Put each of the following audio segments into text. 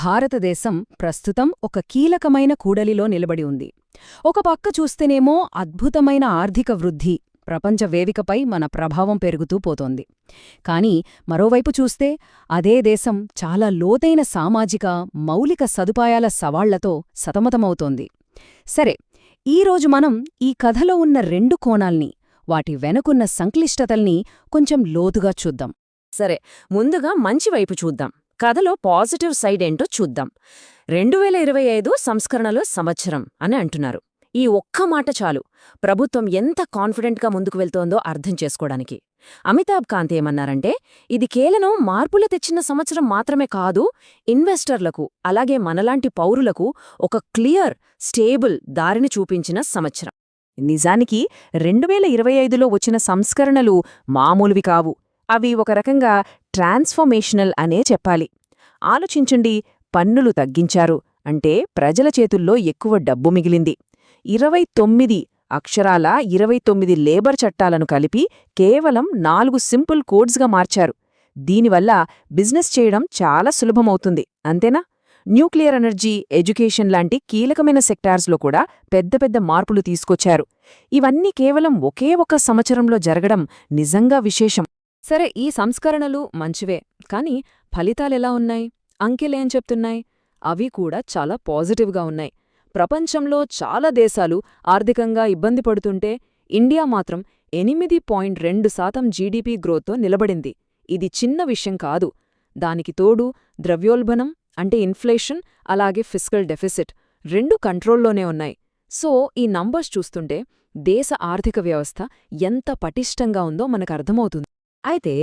భారతదేశం ప్రస్తుతం ఒక కీలకమైన కూడలిలో నిలబడి ఉంది. ఒక పక్క చూస్తేనేమో అద్భుతమైన ఆర్థిక వృద్ధి, ప్రపంచ వేదికపై మన ప్రభావం పెరుగుతూ పోతోంది. కాని మరోవైపు చూస్తే అదే దేశం చాలా లోతైన సామాజిక, మౌలిక సదుపాయాల సవాళ్లతో సతమతమవుతోంది. సరే, ఈరోజు మనం ఈ కథలో ఉన్న రెండు కోణాల్ని, వాటి వెనుకున్న సంక్లిష్టతల్ని కొంచెం లోతుగా చూద్దాం. సరే, ముందుగా మంచి వైపు చూద్దాం. కథలో పాజిటివ్ సైడ్ ఏంటో చూద్దాం. 2025 సంస్కరణల సంవత్సరం అని అంటున్నారు. ఈ ఒక్క మాట చాలు ప్రభుత్వం ఎంత కాన్ఫిడెంట్గా ముందుకు వెళ్తోందో అర్థం చేసుకోవడానికి. అమితాబ్ కాంత్ ఏమన్నారంటే, ఇది కేవలం మార్పులు తెచ్చిన సంవత్సరం మాత్రమే కాదు, ఇన్వెస్టర్లకు అలాగే మనలాంటి పౌరులకు ఒక క్లియర్, స్టేబుల్ దారిని చూపించిన సంవత్సరం. నిజానికి 2025లో వచ్చిన సంస్కరణలు మామూలువి కావు. అవి ఒక రకంగా ట్రాన్స్ఫర్మేషనల్ అనే చెప్పాలి. ఆలోచించండి, పన్నులు తగ్గించారు అంటే ప్రజల చేతుల్లో ఎక్కువ డబ్బు మిగిలింది. 29 అక్షరాల 29 లేబర్ చట్టాలను కలిపి కేవలం 4 సింపుల్ కోడ్స్గా మార్చారు. దీనివల్ల బిజినెస్ చేయడం చాలా సులభమవుతుంది, అంతేనా? న్యూక్లియర్ ఎనర్జీ, ఎడ్యుకేషన్ లాంటి కీలకమైన సెక్టార్స్లో కూడా పెద్ద పెద్ద మార్పులు తీసుకొచ్చారు. ఇవన్నీ కేవలం ఒకే ఒక సంవత్సరంలో జరగడం నిజంగా విశేషం. సరే, ఈ సంస్కరణలు మంచివే, కాని ఫలితాలెలా ఉన్నాయి? అంకెలేం చెప్తున్నాయి? అవి కూడా చాలా పాజిటివ్గా ఉన్నాయి. ప్రపంచంలో చాలా దేశాలు ఆర్థికంగా ఇబ్బంది పడుతుంటే ఇండియా మాత్రం 8.2% జీడీపీ గ్రోత్తో నిలబడింది. ఇది చిన్న విషయం కాదు. దానికి తోడు ద్రవ్యోల్బణం అంటే ఇన్ఫ్లేషన్, అలాగే ఫిస్కల్ డెఫిసిట్ రెండూ కంట్రోల్లోనే ఉన్నాయి. సో ఈ నంబర్స్ చూస్తుంటే దేశ ఆర్థిక వ్యవస్థ ఎంత పటిష్టంగా ఉందో మనకర్థమవుతుంది. అయితే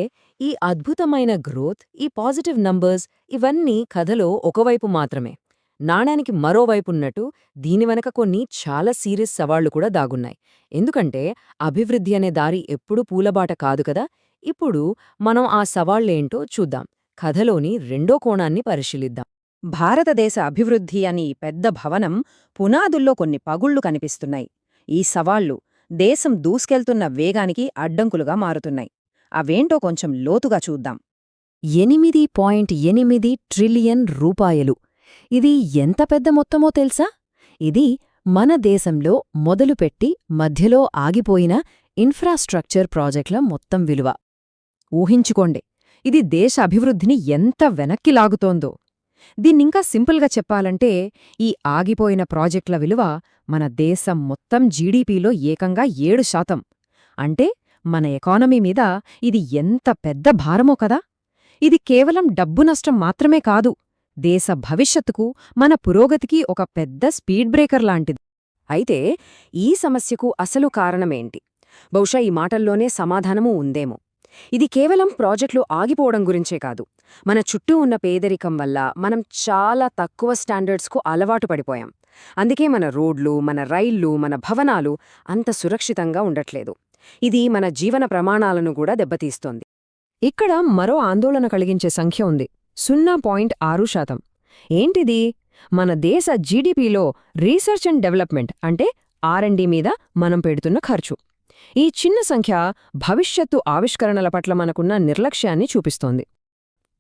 ఈ అద్భుతమైన గ్రోత్, ఈ పాజిటివ్ నంబర్స్ ఇవన్నీ కథలో ఒకవైపు మాత్రమే. నాణానికి మరోవైపున్నట్టు దీని వెనక కొన్ని చాలా సీరియస్ సవాళ్లు కూడా దాగున్నాయి. ఎందుకంటే అభివృద్ధి అనే దారి ఎప్పుడూ పూలబాట కాదు కదా. ఇప్పుడు మనం ఆ సవాళ్లేంటో చూద్దాం. కథలోని రెండో కోణాన్ని పరిశీలిద్దాం. భారతదేశ అభివృద్ధి అని పెద్ద భవనం పునాదుల్లో కొన్ని పగుళ్లు కనిపిస్తున్నాయి. ఈ సవాళ్లు దేశం దూసుకెళ్తున్న వేగానికి అడ్డంకులుగా మారుతున్నాయి. అవేంటో కొంచెం లోతుగా చూద్దాం. 8.8 ట్రిలియన్ రూపాయలు. ఇది ఎంత పెద్ద మొత్తమో తెలుసా? ఇది మన దేశంలో మొదలుపెట్టి మధ్యలో ఆగిపోయిన ఇన్ఫ్రాస్ట్రక్చర్ ప్రాజెక్టుల మొత్తం విలువ. ఊహించుకోండి, ఇది దేశ అభివృద్ధిని ఎంత వెనక్కి లాగుతోందో. దీన్నింకా సింపుల్గా చెప్పాలంటే, ఈ ఆగిపోయిన ప్రాజెక్టుల విలువ మన దేశం మొత్తం జీడీపీలో ఏకంగా 7%. అంటే మన ఎకానమీ మీద ఇది ఎంత పెద్ద భారమో కదా. ఇది కేవలం డబ్బు నష్టం మాత్రమే కాదు, దేశ భవిష్యత్తుకు, మన పురోగతికి ఒక పెద్ద స్పీడ్ బ్రేకర్ లాంటిది. అయితే ఈ సమస్యకు అసలు కారణమేంటి? బహుశా ఈ మాటల్లోనే సమాధానమూ ఉందేమో. ఇది కేవలం ప్రాజెక్టులు ఆగిపోవడం గురించే కాదు. మన చుట్టూ ఉన్న పేదరికం వల్ల మనం చాలా తక్కువ స్టాండర్డ్స్కు అలవాటు పడిపోయాం. అందుకే మన రోడ్లు, మన రైళ్లు, మన భవనాలు అంత సురక్షితంగా ఉండట్లేదు. ఇది మన జీవన ప్రమాణాలను కూడా దెబ్బతీస్తోంది. ఇక్కడ మరో ఆందోళన కలిగించే సంఖ్య ఉంది, 0.6%. ఏంటిది? మన దేశ జీడీపీలో రీసెర్చ్ అండ్ డెవలప్మెంట్ అంటే R&D మీద మనం పెడుతున్న ఖర్చు. ఈ చిన్న సంఖ్య భవిష్యత్తు ఆవిష్కరణల పట్ల మనకున్న నిర్లక్ష్యాన్ని చూపిస్తోంది.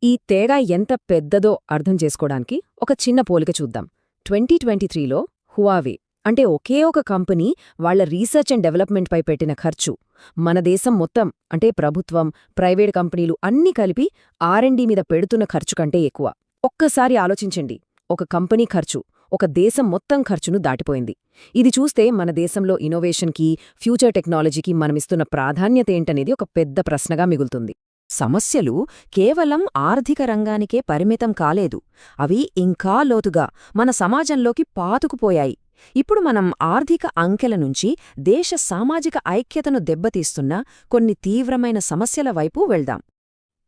ఈ తేడా ఎంత పెద్దదో అర్థం చేసుకోవడానికి ఒక చిన్న పోలిక చూద్దాం. 2023లో హువావే అంటే ఒకే ఒక కంపెనీ వాళ్ల రీసెర్చ్ అండ్ డెవలప్మెంట్పై పెట్టిన ఖర్చు మన దేశం మొత్తం అంటే ప్రభుత్వం, ప్రైవేట్ కంపెనీలు అన్నీ కలిపి R&D మీద పెడుతున్న ఖర్చు కంటే ఎక్కువ. ఒక్కసారి ఆలోచించండి, ఒక కంపెనీ ఖర్చు ఒక దేశం మొత్తం ఖర్చును దాటిపోయింది. ఇది చూస్తే మన దేశంలో ఇన్నోవేషన్కి, ఫ్యూచర్ టెక్నాలజీకి మనమిస్తున్న ప్రాధాన్యతేంటనేది ఒక పెద్ద ప్రశ్నగా మిగులుతుంది. సమస్యలు కేవలం ఆర్థిక రంగానికే పరిమితం కాలేదు. అవి ఇంకా లోతుగా మన సమాజంలోకి పాతుకుపోయాయి. ఇప్పుడు మనం ఆర్థిక అంకెల నుంచి దేశ సామాజిక ఐక్యతను దెబ్బతీస్తున్న కొన్ని తీవ్రమైన సమస్యల వైపు వెళ్దాం.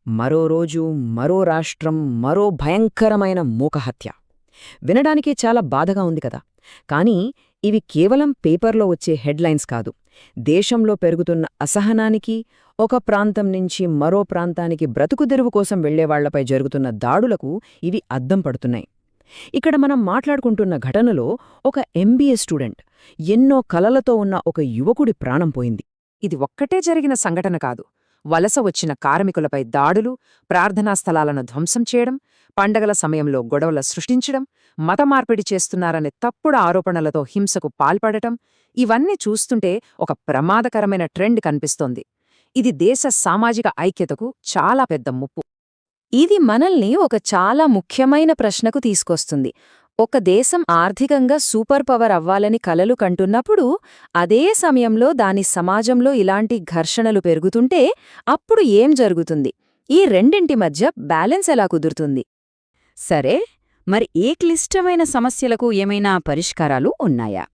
మరో రోజు, మరో రాష్ట్రం, మరో భయంకరమైన మూకహత్య. వినడానికే చాలా బాధగా ఉంది కదా. కానీ ఇవి కేవలం పేపర్లో వచ్చే హెడ్లైన్స్ కాదు. దేశంలో పెరుగుతున్న అసహనానికి, ఒక ప్రాంతం నుంచి మరో ప్రాంతానికి బ్రతుకుదెరువు కోసం వెళ్లేవాళ్లపై జరుగుతున్న దాడులకు ఇవి అద్దం పడుతున్నాయి. ఇక్కడ మనం మాట్లాడుకుంటున్న ఘటనలో ఒక MBA స్టూడెంట్, ఎన్నో కలలతో ఉన్న ఒక యువకుడి ప్రాణం పోయింది. ఇది ఒక్కటే జరిగిన సంఘటన కాదు. వలస వచ్చిన కార్మికులపై దాడులు, ప్రార్థనా స్థలాలను ధ్వంసం చేయడం, పండగల సమయంలో గొడవల సృష్టించడం, మతమార్పిడి చేస్తున్నారనే తప్పుడు ఆరోపణలతో హింసకు పాల్పడటం, ఇవన్నీ చూస్తుంటే ఒక ప్రమాదకరమైన ట్రెండ్ కనిపిస్తోంది. ఇది దేశ సామాజిక ఐక్యతకు చాలా పెద్ద ముప్పు. ఇది మనల్ని ఒక చాలా ముఖ్యమైన ప్రశ్నకు తీసుకొస్తుంది. ఒక దేశం ఆర్థికంగా సూపర్ పవర్ అవ్వాలని కలలు కంటున్నప్పుడు అదే సమయంలో దాని సమాజంలో ఇలాంటి ఘర్షణలు పెరుగుతుంటే అప్పుడు ఏం జరుగుతుంది? ఈ రెండింటి మధ్య బ్యాలెన్స్ ఎలా కుదురుతుంది? సరే, మరి ఏ క్లిష్టమైన సమస్యలకు ఏమైనా పరిష్కారాలు ఉన్నాయా?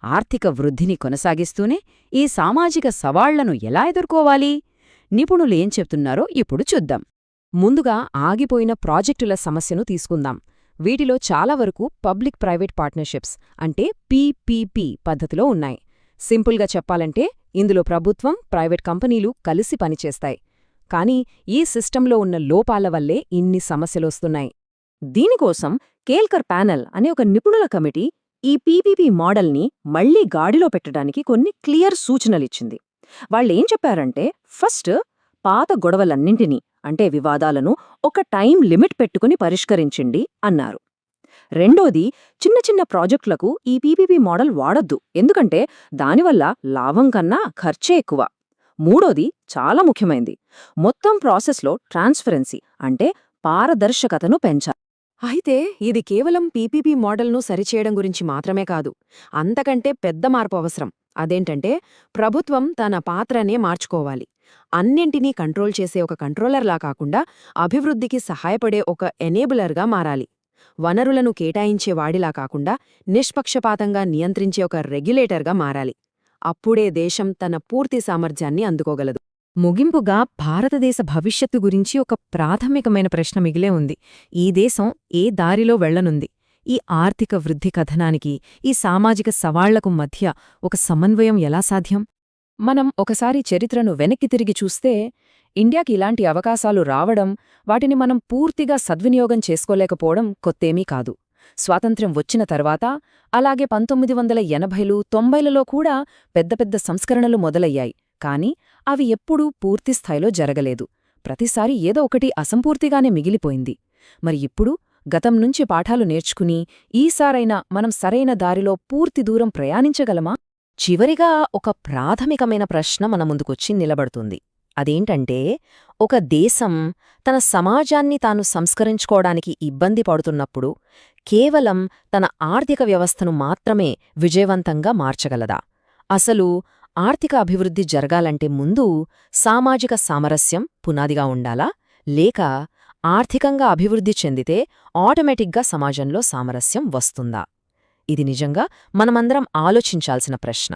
ఆర్థిక వృద్ధిని కొనసాగిస్తూనే ఈ సామాజిక సవాళ్లను ఎలా ఎదుర్కోవాలి? నిపుణులేం చెప్తున్నారో ఇప్పుడు చూద్దాం. ముందుగా ఆగిపోయిన ప్రాజెక్టుల సమస్యను తీసుకుందాం. వీటిలో చాలా వరకు పబ్లిక్ ప్రైవేట్ పార్ట్నర్షిప్స్ అంటే పీపీపీ పద్ధతిలో ఉన్నాయి. సింపుల్గా చెప్పాలంటే ఇందులో ప్రభుత్వం, ప్రైవేట్ కంపెనీలు కలిసి పనిచేస్తాయి. కానీ ఈ సిస్టంలో ఉన్న లోపాల వల్లే ఇన్ని సమస్యలొస్తున్నాయి. దీనికోసం కేల్కర్ ప్యానెల్ అనే ఒక నిపుణుల కమిటీ ఈ పీపీపీ మోడల్ని మళ్లీ గాడిలో పెట్టడానికి కొన్ని క్లియర్ సూచనలిచ్చింది. వాళ్ళేం చెప్పారంటే, ఫస్ట్ పాత గొడవలన్నింటినీ అంటే వివాదాలను ఒక టైం లిమిట్ పెట్టుకుని పరిష్కరించండి అన్నారు. రెండోది, చిన్న చిన్న ప్రాజెక్టులకు ఈ పీపీపీ మోడల్ వాడొద్దు, ఎందుకంటే దానివల్ల లాభం కన్నా ఖర్చే ఎక్కువ. మూడోది చాలా ముఖ్యమైంది, మొత్తం ప్రాసెస్లో ట్రాన్స్పరెన్సీ అంటే పారదర్శకతను పెంచాలి. అయితే ఇది కేవలం పీపీపీ మోడల్ను సరిచేయడం గురించి మాత్రమే కాదు, అంతకంటే పెద్ద మార్పు అవసరం. అదేంటంటే ప్రభుత్వం తన పాత్రనే మార్చుకోవాలి. అన్నింటినీ కంట్రోల్ చేసే ఒక కంట్రోలర్లా కాకుండా అభివృద్ధికి సహాయపడే ఒక ఎనేబులర్గా మారాలి. వనరులను కేటాయించే వాడిలా కాకుండా నిష్పక్షపాతంగా నియంత్రించే ఒక రెగ్యులేటర్గా మారాలి. అప్పుడే దేశం తన పూర్తి సామర్థ్యాన్ని అందుకోగలదు. ముగింపుగా భారతదేశ భవిష్యత్తు గురించి ఒక ప్రాథమికమైన ప్రశ్న మిగిలే ఉంది. ఈ దేశం ఏ దారిలో వెళ్లనుంది? ఈ ఆర్థిక వృద్ధి కథనానికి, ఈ సామాజిక సవాళ్లకు మధ్య ఒక సమన్వయం ఎలా సాధ్యం? మనం ఒకసారి చరిత్రను వెనక్కి తిరిగి చూస్తే ఇండియాకి ఇలాంటి అవకాశాలు రావడం, వాటిని మనం పూర్తిగా సద్వినియోగం చేసుకోలేకపోవడం కొత్తేమీ కాదు. స్వాతంత్ర్యం వచ్చిన తర్వాత, అలాగే 1980లు 90లలో కూడా పెద్ద పెద్ద సంస్కరణలు మొదలయ్యాయి. కానీ అవి ఎప్పుడూ పూర్తిస్థాయిలో జరగలేదు. ప్రతిసారి ఏదో ఒకటి అసంపూర్తిగానే మిగిలిపోయింది. మరి ఇప్పుడు గతం నుంచి పాఠాలు నేర్చుకుని ఈసారైనా మనం సరైన దారిలో పూర్తి దూరం ప్రయాణించగలమా? చివరిగా ఒక ప్రాథమికమైన ప్రశ్న మన ముందుకొచ్చి నిలబడుతుంది. అదేంటంటే, ఒక దేశం తన సమాజాన్ని తాను సంస్కరించుకోవడానికి ఇబ్బంది పడుతున్నప్పుడు కేవలం తన ఆర్థిక వ్యవస్థను మాత్రమే విజయవంతంగా మార్చగలదా? అసలు ఆర్థిక అభివృద్ధి జరగాలంటే ముందు సామాజిక సామరస్యం పునాదిగా ఉండాలా? లేక ఆర్థికంగా అభివృద్ధి చెందితే ఆటోమేటిక్గా సమాజంలో సామరస్యం వస్తుందా? ఇది నిజంగా మనమందరం ఆలోచించాల్సిన ప్రశ్న.